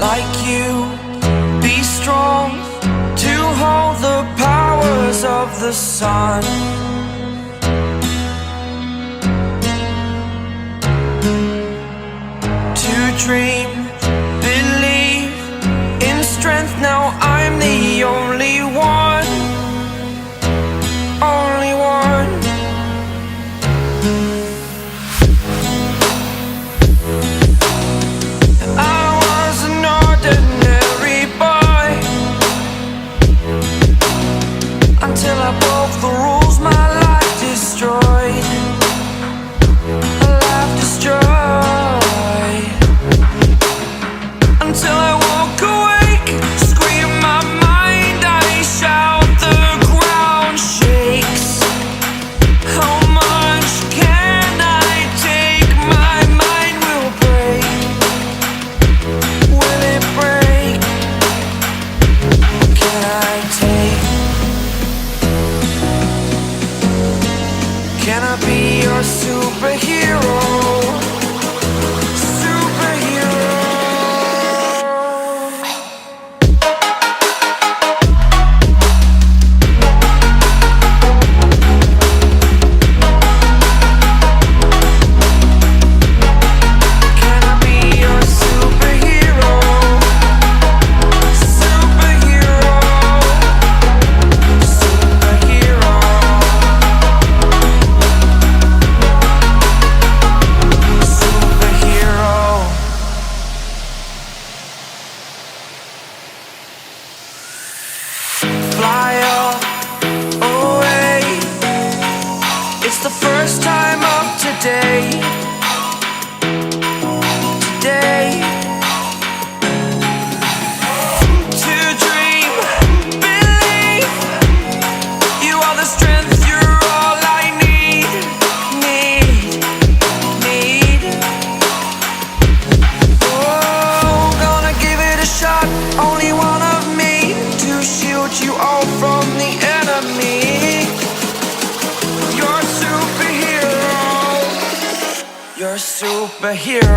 like you, be strong to hold the powers of the sun. To dream, believe in strength, now I'm the only one, only one. I was an ordinary boy until I broke the rules, my life destroyed, a life destroyed. Until I woke awake, scream my mind, I shout, the ground shakes. How much can I take? My mind will break. Will it break? Can I take? Can I be your superhero? It's the first time of today, today. To dream, believe, you are the strength, you're all I need. Oh, gonna give it a shot, only one of me, to shield you all from the enemy. You're a superhero.